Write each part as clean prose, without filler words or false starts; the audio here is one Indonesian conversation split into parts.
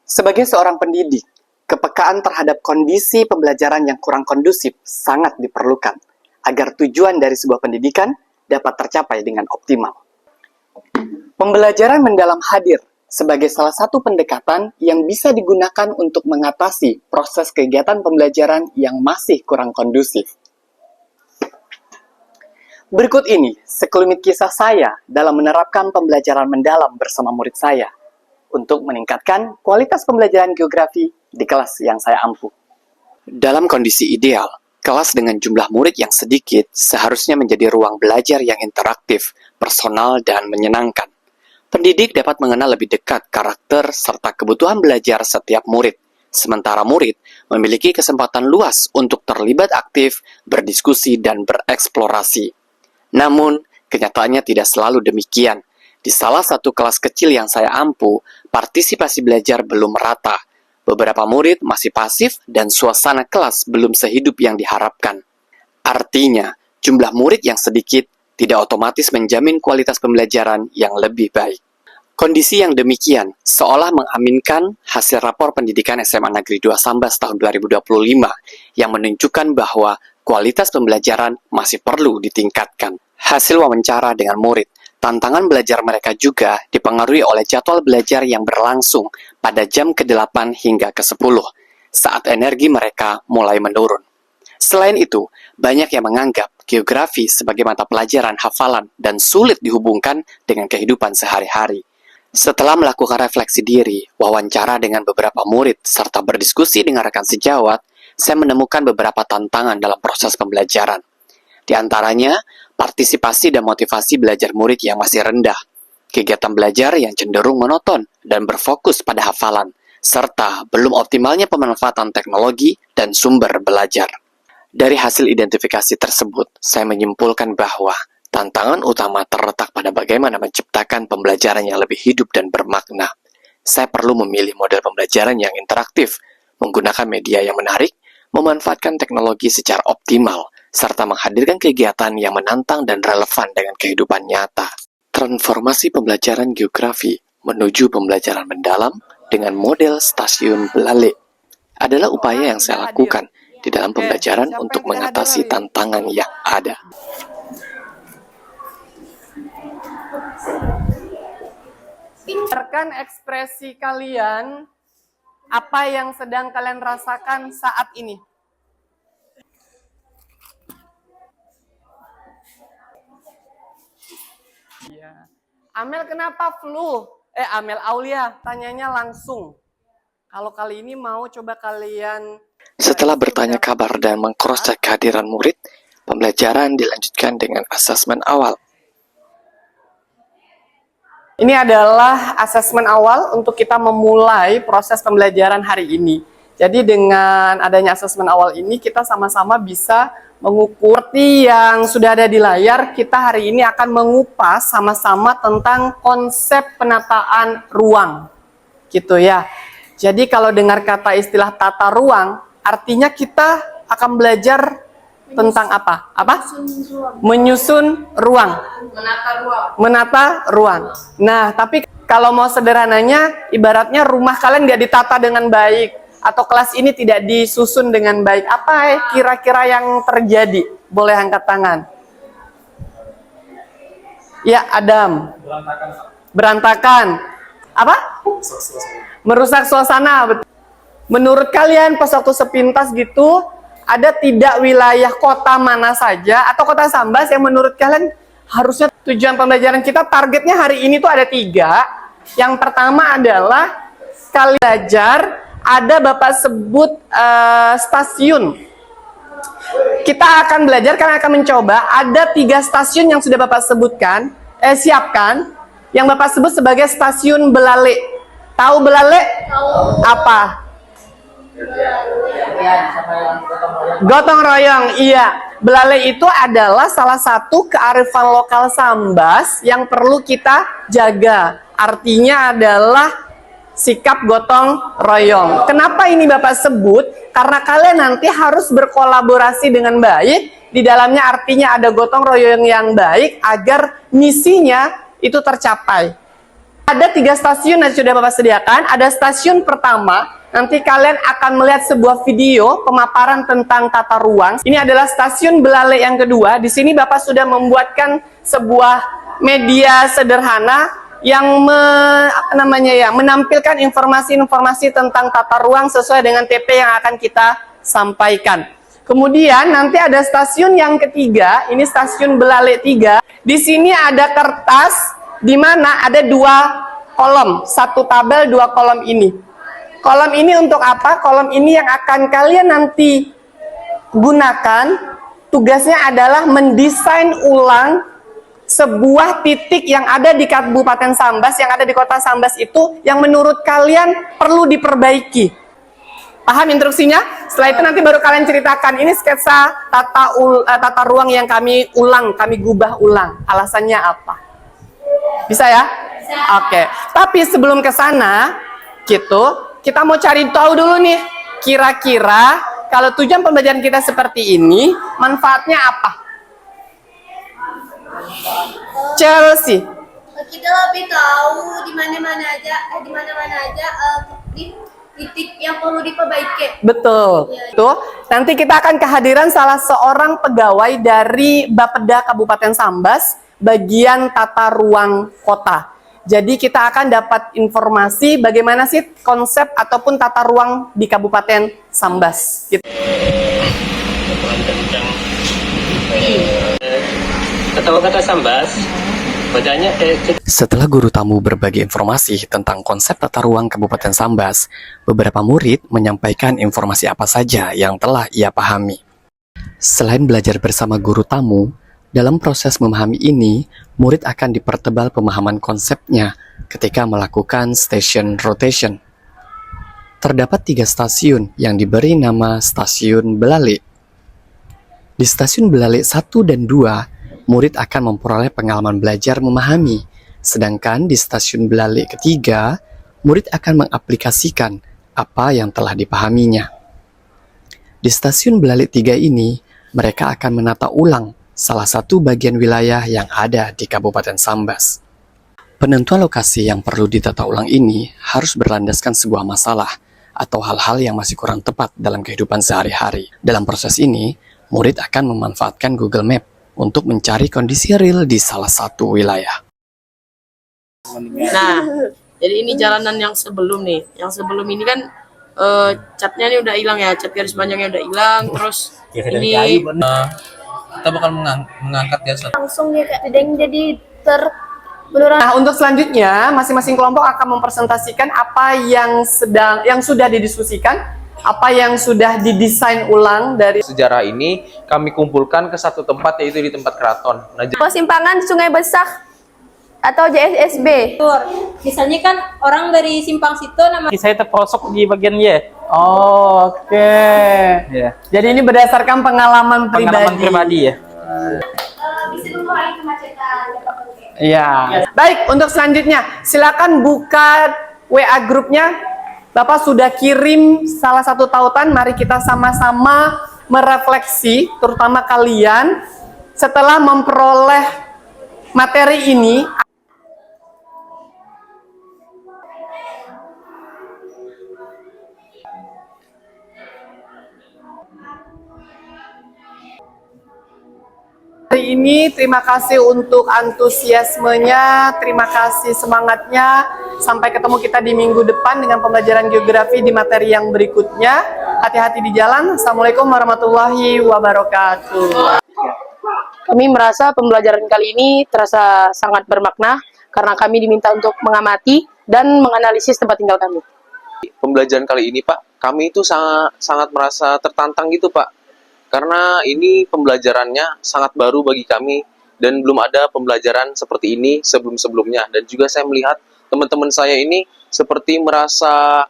Sebagai seorang pendidik, kepekaan terhadap kondisi pembelajaran yang kurang kondusif sangat diperlukan agar tujuan dari sebuah pendidikan dapat tercapai dengan optimal. Pembelajaran mendalam hadir sebagai salah satu pendekatan yang bisa digunakan untuk mengatasi proses kegiatan pembelajaran yang masih kurang kondusif. Berikut ini sekelumit kisah saya dalam menerapkan pembelajaran mendalam bersama murid saya untuk meningkatkan kualitas pembelajaran geografi di kelas yang saya ampu. Dalam kondisi ideal, kelas dengan jumlah murid yang sedikit seharusnya menjadi ruang belajar yang interaktif, personal, dan menyenangkan. Pendidik dapat mengenal lebih dekat karakter serta kebutuhan belajar setiap murid, sementara murid memiliki kesempatan luas untuk terlibat aktif, berdiskusi, dan bereksplorasi. Namun, kenyataannya tidak selalu demikian. Di salah satu kelas kecil yang saya ampu, partisipasi belajar belum merata. Beberapa murid masih pasif dan suasana kelas belum sehidup yang diharapkan. Artinya, jumlah murid yang sedikit tidak otomatis menjamin kualitas pembelajaran yang lebih baik. Kondisi yang demikian seolah mengaminkan hasil rapor pendidikan SMA Negeri 2 Sambas tahun 2025 yang menunjukkan bahwa kualitas pembelajaran masih perlu ditingkatkan. Hasil wawancara dengan murid, tantangan belajar mereka juga dipengaruhi oleh jadwal belajar yang berlangsung pada jam ke-8 hingga ke-10, saat energi mereka mulai menurun. Selain itu, banyak yang menganggap geografi sebagai mata pelajaran hafalan dan sulit dihubungkan dengan kehidupan sehari-hari. Setelah melakukan refleksi diri, wawancara dengan beberapa murid, serta berdiskusi dengan rekan sejawat, saya menemukan beberapa tantangan dalam proses pembelajaran. Di antaranya, partisipasi dan motivasi belajar murid yang masih rendah, kegiatan belajar yang cenderung monoton dan berfokus pada hafalan, serta belum optimalnya pemanfaatan teknologi dan sumber belajar. Dari hasil identifikasi tersebut, saya menyimpulkan bahwa tantangan utama terletak pada bagaimana menciptakan pembelajaran yang lebih hidup dan bermakna. Saya perlu memilih model pembelajaran yang interaktif, menggunakan media yang menarik, memanfaatkan teknologi secara optimal, serta menghadirkan kegiatan yang menantang dan relevan dengan kehidupan nyata. Transformasi pembelajaran geografi menuju pembelajaran mendalam dengan model stasiun Belale adalah upaya yang saya lakukan di dalam pembelajaran untuk mengatasi tantangan yang ada. Pintarkan ekspresi kalian, apa yang sedang kalian rasakan saat ini. Ya. Amel kenapa flu? Amel Aulia, tanyanya langsung. Kalau kali ini mau coba kalian... Setelah bertanya kabar dan meng-cross-check kehadiran murid, pembelajaran dilanjutkan dengan asesmen awal. Ini adalah asesmen awal untuk kita memulai proses pembelajaran hari ini. Jadi dengan adanya asesmen awal ini, kita sama-sama bisa mengukur seperti yang sudah ada di layar. Kita hari ini akan mengupas sama-sama tentang konsep penataan ruang. Gitu ya. Jadi kalau dengar kata istilah tata ruang, artinya kita akan belajar tentang apa? Menyusun ruang. Menata ruang. Nah, tapi kalau mau sederhananya, ibaratnya rumah kalian nggak ditata dengan baik, atau kelas ini tidak disusun dengan baik. Apa kira-kira yang terjadi? Boleh angkat tangan. Ya, Adam. Berantakan. Apa? Merusak suasana. Menurut kalian pas waktu sepintas gitu, ada tidak wilayah kota mana saja atau kota Sambas yang menurut kalian harusnya tujuan pembelajaran kita targetnya hari ini tuh ada 3. Yang pertama adalah kalian belajar, ada Bapak sebut stasiun. Kita akan belajar, kalian akan mencoba, ada 3 stasiun yang sudah Bapak sebutkan, siapkan, yang Bapak sebut sebagai stasiun Belale. Tahu Belale? Tahu. Apa? Gotong royong, iya. Belale itu adalah salah satu kearifan lokal Sambas yang perlu kita jaga. Artinya adalah sikap gotong royong. Kenapa ini Bapak sebut? Karena kalian nanti harus berkolaborasi dengan baik. Di dalamnya artinya ada gotong royong yang baik agar misinya itu tercapai. Ada 3 stasiun yang sudah Bapak sediakan. Ada stasiun pertama, nanti kalian akan melihat sebuah video pemaparan tentang tata ruang. Ini adalah stasiun Belale yang kedua. Di sini Bapak sudah membuatkan sebuah media sederhana yang menampilkan informasi-informasi tentang tata ruang sesuai dengan TP yang akan kita sampaikan. Kemudian nanti ada stasiun yang ketiga, ini stasiun Belale 3. Di sini ada kertas di mana ada 2 kolom, 1 tabel 2 kolom ini. Kolom ini untuk apa? Kolom ini yang akan kalian nanti gunakan. Tugasnya adalah mendesain ulang sebuah titik yang ada di Kabupaten Sambas, yang ada di Kota Sambas itu, yang menurut kalian perlu diperbaiki. Paham instruksinya? Setelah itu nanti baru kalian ceritakan, ini sketsa tata ruang yang kami gubah ulang. Alasannya apa? Bisa ya? Bisa. Oke. Tapi sebelum ke sana, gitu, kita mau cari tahu dulu nih, kira-kira kalau tujuan pembelajaran kita seperti ini, manfaatnya apa? Chelsea. Kita lebih tahu di mana-mana aja titik yang perlu diperbaiki. Betul. Tuh, nanti kita akan kehadiran salah seorang pegawai dari Bapeda Kabupaten Sambas, bagian tata ruang kota. Jadi kita akan dapat informasi bagaimana sih konsep ataupun tata ruang di Kabupaten Sambas. Gitu. Kata Sambas, badannya Setelah guru tamu berbagi informasi tentang konsep tata ruang Kabupaten Sambas, beberapa murid menyampaikan informasi apa saja yang telah ia pahami. Selain belajar bersama guru tamu, dalam proses memahami ini, murid akan dipertebal pemahaman konsepnya ketika melakukan station rotation. Terdapat 3 stasiun yang diberi nama Stasiun Belale. Di Stasiun Belale 1 dan 2, murid akan memperoleh pengalaman belajar memahami. Sedangkan di Stasiun Belale ketiga, murid akan mengaplikasikan apa yang telah dipahaminya. Di Stasiun Belale 3 ini, mereka akan menata ulang salah satu bagian wilayah yang ada di Kabupaten Sambas. Penentuan lokasi yang perlu ditata ulang ini harus berlandaskan sebuah masalah atau hal-hal yang masih kurang tepat dalam kehidupan sehari-hari. Dalam proses ini, murid akan memanfaatkan Google Map untuk mencari kondisi real di salah satu wilayah. Nah, jadi ini jalanan yang sebelum nih. Yang sebelum ini kan catnya ini udah hilang ya, cat garis panjangnya udah hilang. Terus ini kita bakal mengangkat ya Langsung ya Kak Dedeng jadi Nah, untuk selanjutnya, masing-masing kelompok akan mempresentasikan apa yang sudah didiskusikan, apa yang sudah didesain ulang dari sejarah ini kami kumpulkan ke satu tempat, yaitu di tempat keraton. Nah, persimpangan Sungai Besak atau JSSB. Misalnya kan orang dari simpang situ nama saya terprosok di bagian Y. Oke. Ya. Jadi ini berdasarkan pengalaman pribadi ya. Bisa mengurangi kemacetan. Iya. Baik, untuk selanjutnya silakan buka WA grupnya. Bapak sudah kirim salah satu tautan. Mari kita sama-sama merefleksi, terutama kalian setelah memperoleh materi ini. Hari ini terima kasih untuk antusiasmenya, terima kasih semangatnya. Sampai ketemu kita di minggu depan dengan pembelajaran geografi di materi yang berikutnya. Hati-hati di jalan. Assalamualaikum warahmatullahi wabarakatuh. Kami merasa pembelajaran kali ini terasa sangat bermakna karena kami diminta untuk mengamati dan menganalisis tempat tinggal kami. pembelajaran kali ini Pak, kami itu sangat merasa tertantang gitu Pak. Karena ini pembelajarannya sangat baru bagi kami dan belum ada pembelajaran seperti ini sebelum-sebelumnya. Dan juga saya melihat teman-teman saya ini seperti merasa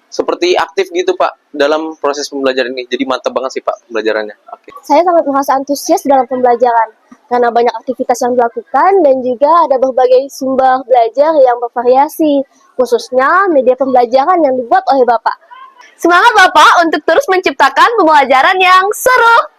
seperti aktif gitu Pak dalam proses pembelajaran ini. Jadi mantap banget sih Pak pembelajarannya. Oke. Saya sangat merasa antusias dalam pembelajaran karena banyak aktivitas yang dilakukan dan juga ada berbagai sumber belajar yang bervariasi, khususnya media pembelajaran yang dibuat oleh Bapak. Semangat Bapak untuk terus menciptakan pembelajaran yang seru!